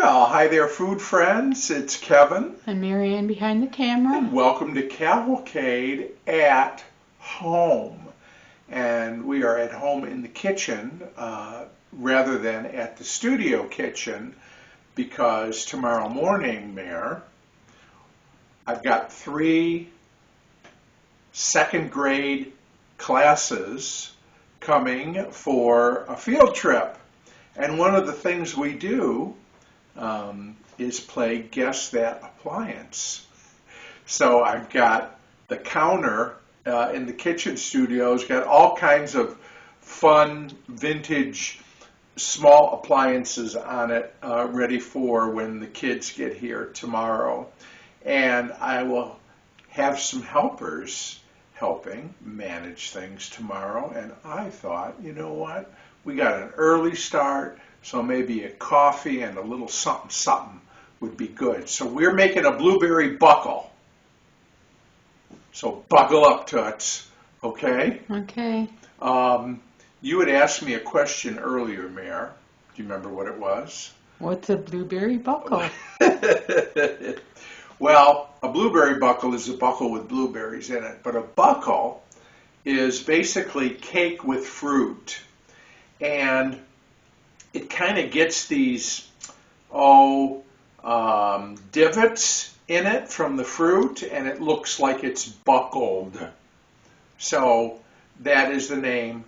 Well, hi there, food friends. It's Kevin. And Marianne behind the camera. And welcome to Cavalcade at home. And we are at home in the kitchen rather than at the studio kitchen because tomorrow morning, Mare, I've got 3 second grade classes coming for a field trip. And one of the things we do is play Guess That Appliance. So I've got the counter in the kitchen studio. It's got all kinds of fun, vintage, small appliances on it ready for when the kids get here tomorrow. And I will have some helpers helping manage things tomorrow. And I thought, you know what? We got an early start, so maybe a coffee and a little something would be good. So we're making a blueberry buckle. So buckle up, Toots, okay? Okay. You had asked me a question earlier, Mare. Do you remember what it was? What's a blueberry buckle? Well, a blueberry buckle is a buckle with blueberries in it, but a buckle is basically cake with fruit. And it kind of gets these, divots in it from the fruit, and it looks like it's buckled. So that is the name,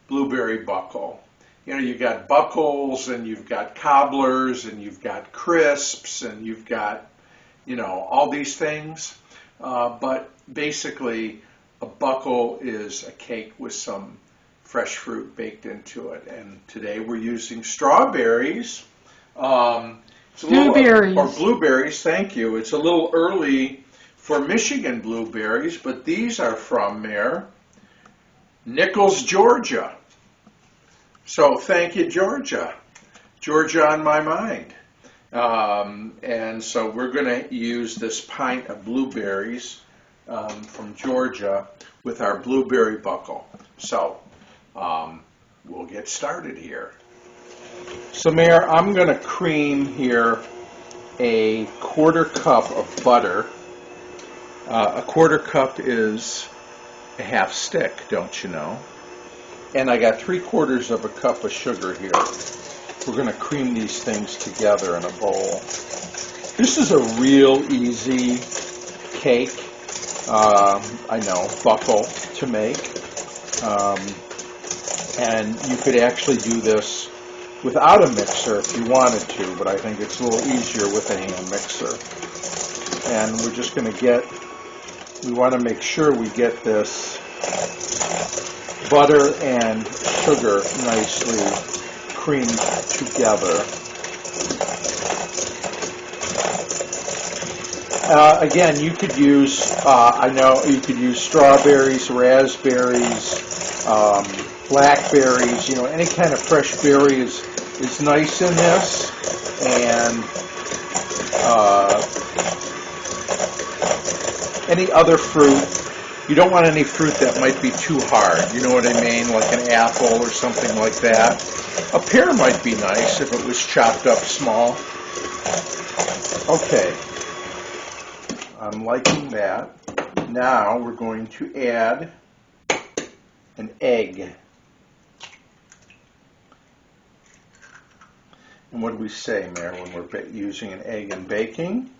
blueberry buckle. You know, you've got buckles, and you've got cobblers, and you've got crisps, and you've got, you know, all these things. But basically, a buckle is a cake with some fresh fruit baked into it. And today we're using strawberries. Blueberries. Or blueberries, thank you. It's a little early for Michigan blueberries, but these are from there, Nichols, Georgia. So thank you, Georgia. Georgia on my mind. And so we're going to use this pint of blueberries from Georgia with our blueberry buckle. So we'll get started here. So Mare, I'm going to cream here a 1/4 cup of butter. A 1/4 cup is a half stick, don't you know? And I got 3/4 of a cup of sugar here. We're going to cream these things together in a bowl. This is a real easy cake, I know, buckle to make. And you could actually do this without a mixer if you wanted to, but I think it's a little easier with a hand mixer. And we're just going to we want to make sure we get this butter and sugar nicely creamed together. Again, you could use, I know you could use strawberries, raspberries, blackberries, you know, any kind of fresh berry is nice in this. And any other fruit. You don't want any fruit that might be too hard. You know what I mean? Like an apple or something like that. A pear might be nice if it was chopped up small. Okay. I'm liking that. Now we're going to add an egg. And what do we say, Mare, when we're using an egg in baking?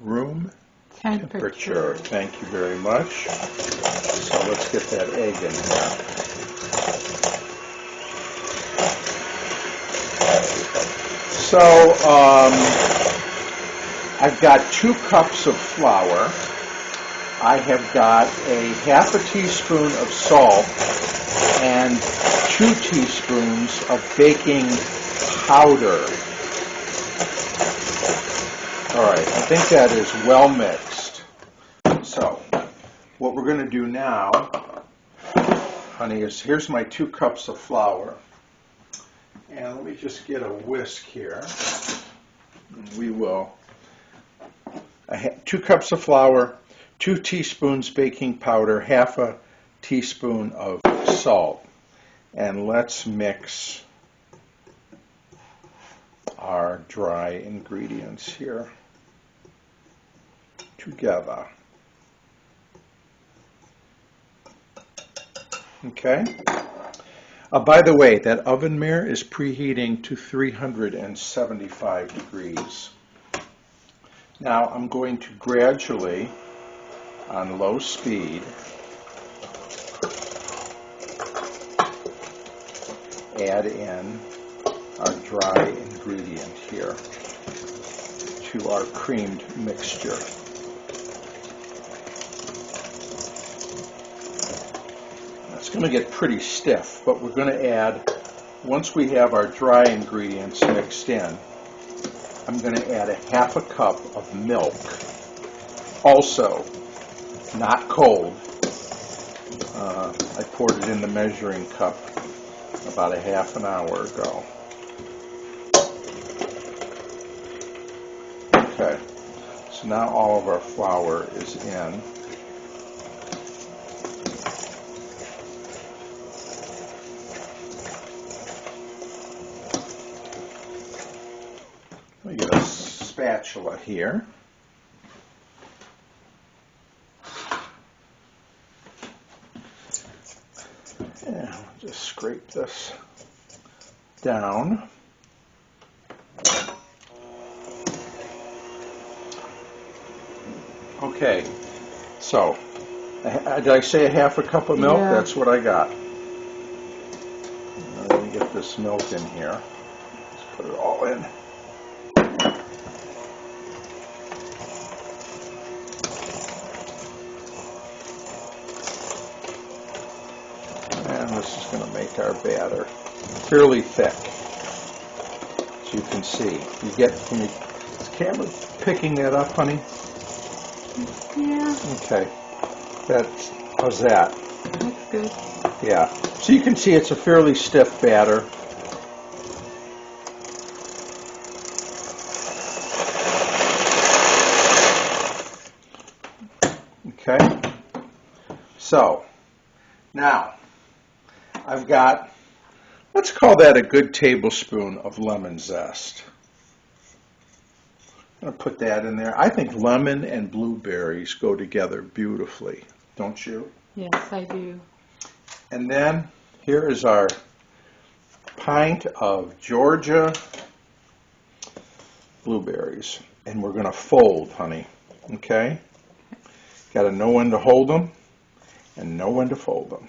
Room temperature. Thank you very much. So let's get that egg in here. So I've got 2 cups of flour. I have got a 1/2 teaspoon of salt and 2 teaspoons of baking powder. All right, I think that is well mixed. So what we're going to do now, honey, is here's my 2 cups of flour. And let me just get a whisk here. We will. I have 2 cups of flour, 2 teaspoons baking powder, 1/2 teaspoon of salt. And let's mix our dry ingredients here together. Okay. By the way, that oven mirror is preheating to 375 degrees. Now I'm going to gradually, on low speed, add in our dry ingredient here to our creamed mixture. It's going to get pretty stiff, but we're going to add, once we have our dry ingredients mixed in, I'm going to add a half a cup of milk, also not cold. I poured it in the measuring cup about a half an hour ago. Okay, so now all of our flour is in. Let me get a spatula here. And I'll just scrape this down. Okay, so did I say a half a cup of milk? Yeah. That's what I got. Let me get this milk in here. Let's put it all in. And this is going to make our batter fairly thick, as you can see. Is the camera picking that up, honey? Yeah. Okay. How's that? That's good. Yeah. So you can see it's a fairly stiff batter. Okay. So now I've got, let's call that a good tablespoon of lemon zest. I'm going to put that in there. I think lemon and blueberries go together beautifully, don't you? Yes, I do. And then here is our pint of Georgia blueberries. And we're going to fold, honey. Okay? Got to know when to hold them and know when to fold them.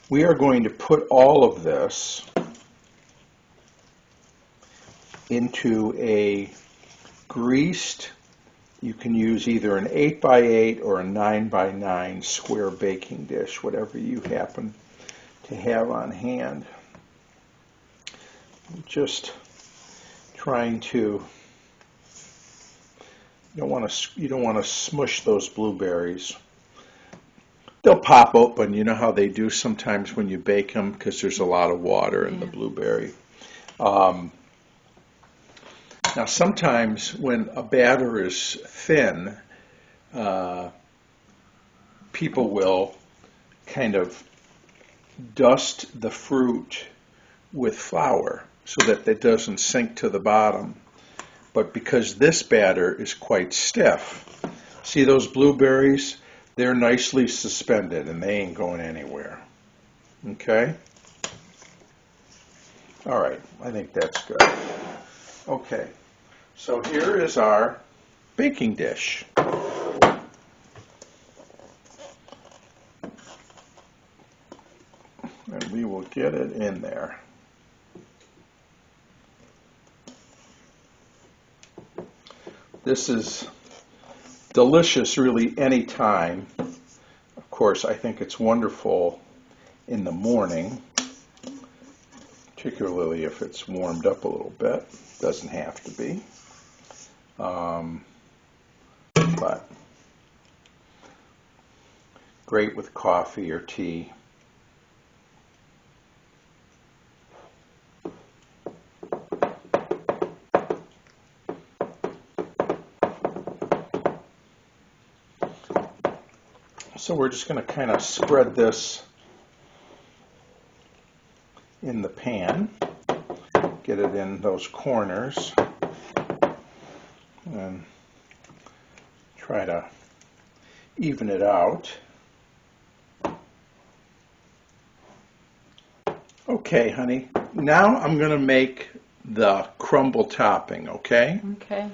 We are going to put all of this into a greased, you can use either an 8x8 or a 9x9 square baking dish, whatever you happen to have on hand. I'm just trying to, you don't want to smush those blueberries. They'll pop open, you know how they do sometimes when you bake them because there's a lot of water in the blueberry. Now sometimes when a batter is thin, people will kind of dust the fruit with flour so that it doesn't sink to the bottom. But because this batter is quite stiff, see those blueberries? They're nicely suspended and they ain't going anywhere. Okay? All right, I think that's good. Okay, so here is our baking dish. And we will get it in there. This is delicious really any time. Of course, I think it's wonderful in the morning, particularly if it's warmed up a little bit. Doesn't have to be. But great with coffee or tea. So we're just going to kind of spread this in the pan. get it in those corners and try to even it out. Okay, honey. Now I'm going to make the crumble topping, okay? Okay.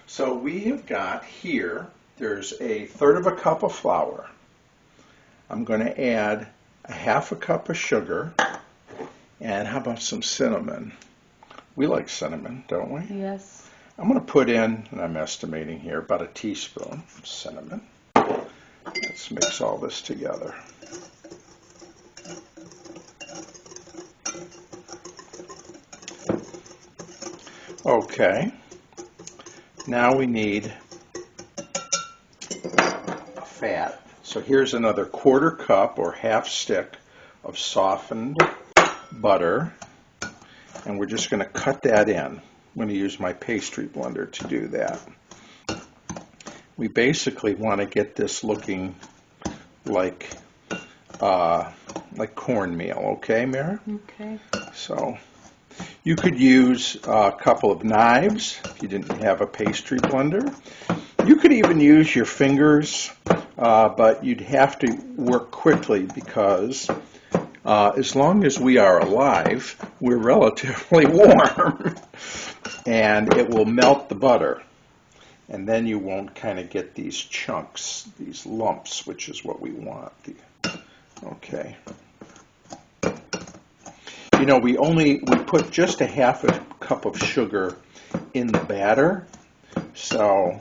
So we have got here, there's a 1/3 cup of flour. I'm going to add a 1/2 cup of sugar. And how about some cinnamon? We like cinnamon, don't we? Yes. I'm going to put in, and I'm estimating here, about a teaspoon of cinnamon. Let's mix all this together. Okay. Now we need fat. So here's another 1/4 cup or 1/2 stick of softened butter, and we're just going to cut that in. I'm going to use my pastry blender to do that. We basically want to get this looking like cornmeal, okay, Mara? Okay. So you could use a couple of knives if you didn't have a pastry blender. You could even use your fingers, but you'd have to work quickly because as long as we are alive, we're relatively warm, and it will melt the butter, and then you won't kind of get these chunks, these lumps, which is what we want. Okay. You know, we put just a 1/2 cup of sugar in the batter, so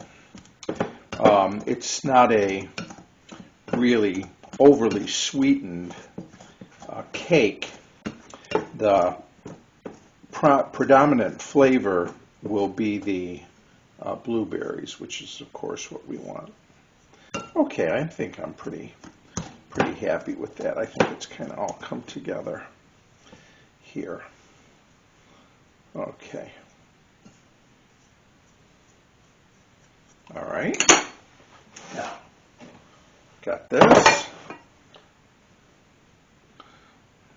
it's not a really overly sweetened cake. The predominant flavor will be the blueberries, which is of course what we want. Okay, I think I'm pretty happy with that. I think it's kind of all come together here. Okay. All right. Now, got this.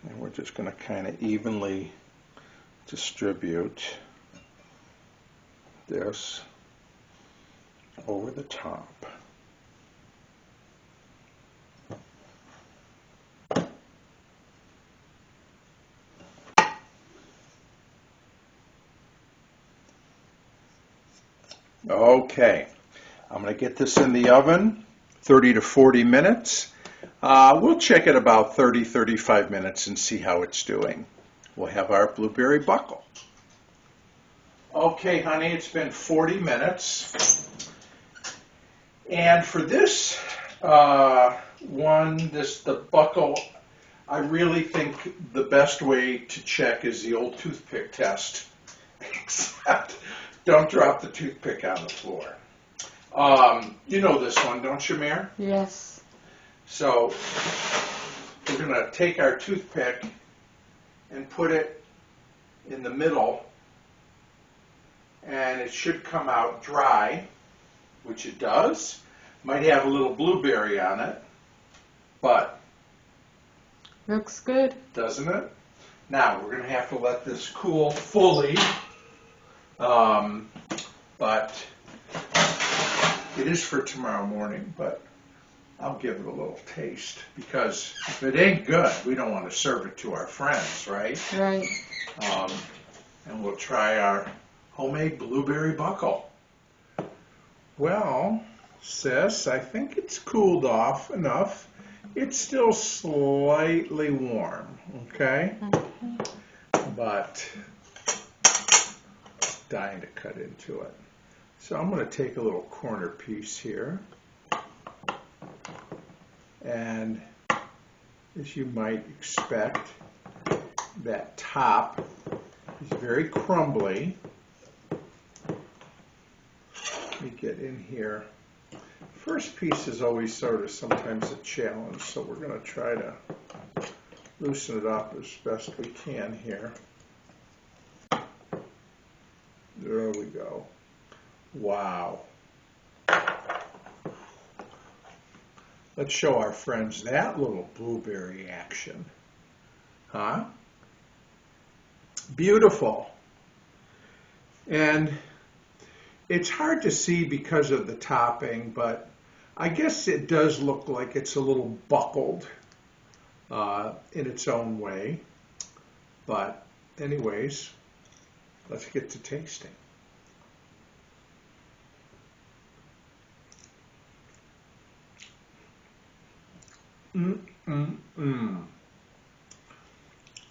And we're just going to kind of evenly distribute this over the top. Okay, I'm going to get this in the oven 30 to 40 minutes. We'll check it about 30-35 minutes and see how it's doing. We'll have our blueberry buckle. Okay, honey, it's been 40 minutes. And for this the buckle, I really think the best way to check is the old toothpick test. Except, don't drop the toothpick on the floor. You know this one, don't you, Mare? Yes. So we're going to take our toothpick and put it in the middle, and it should come out dry, which it does. Might have a little blueberry on it, but Looks good. doesn't it? Now we're going to have to let this cool fully, but it is for tomorrow morning, but I'll give it a little taste, because if it ain't good, we don't want to serve it to our friends, right? Right. And we'll try our homemade blueberry buckle. Well, sis, I think it's cooled off enough. It's still slightly warm, okay? But it's dying to cut into it. So I'm going to take a little corner piece here. And as you might expect, that top is very crumbly. Let me get in here. First piece is always sort of sometimes a challenge, so we're going to try to loosen it up as best we can here. There we go. Wow. Let's show our friends that little blueberry action. Huh? Beautiful. And it's hard to see because of the topping, but I guess it does look like it's a little buckled in its own way. But anyways, let's get to tasting.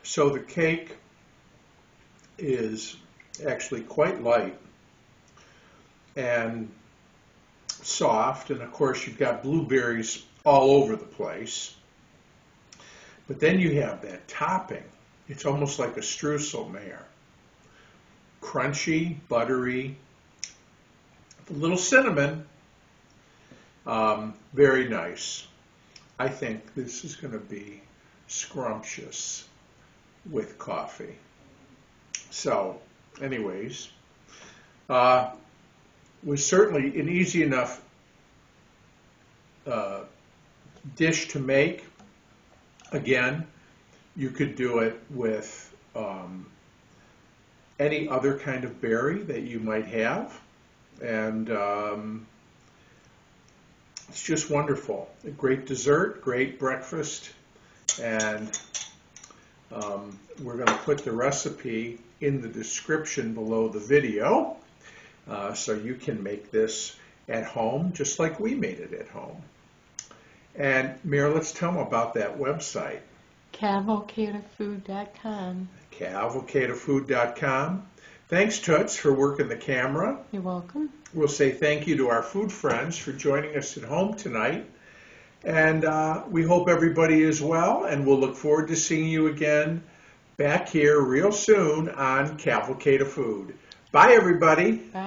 So the cake is actually quite light and soft, and of course you've got blueberries all over the place. But then you have that topping. It's almost like a streusel there. Crunchy, buttery, a little cinnamon. Very nice. I think this is going to be scrumptious with coffee. So, anyways, was certainly an easy enough dish to make. Again, you could do it with any other kind of berry that you might have, and it's just wonderful. A great dessert, great breakfast, and we're going to put the recipe in the description below the video so you can make this at home just like we made it at home. And Mira, let's tell them about that website. Cavalcadefood.com. Cavalcadefood.com. Thanks, Toots, for working the camera. You're welcome. We'll say thank you to our food friends for joining us at home tonight. And we hope everybody is well, and we'll look forward to seeing you again back here real soon on Cavalcade of Food. Bye, everybody. Bye.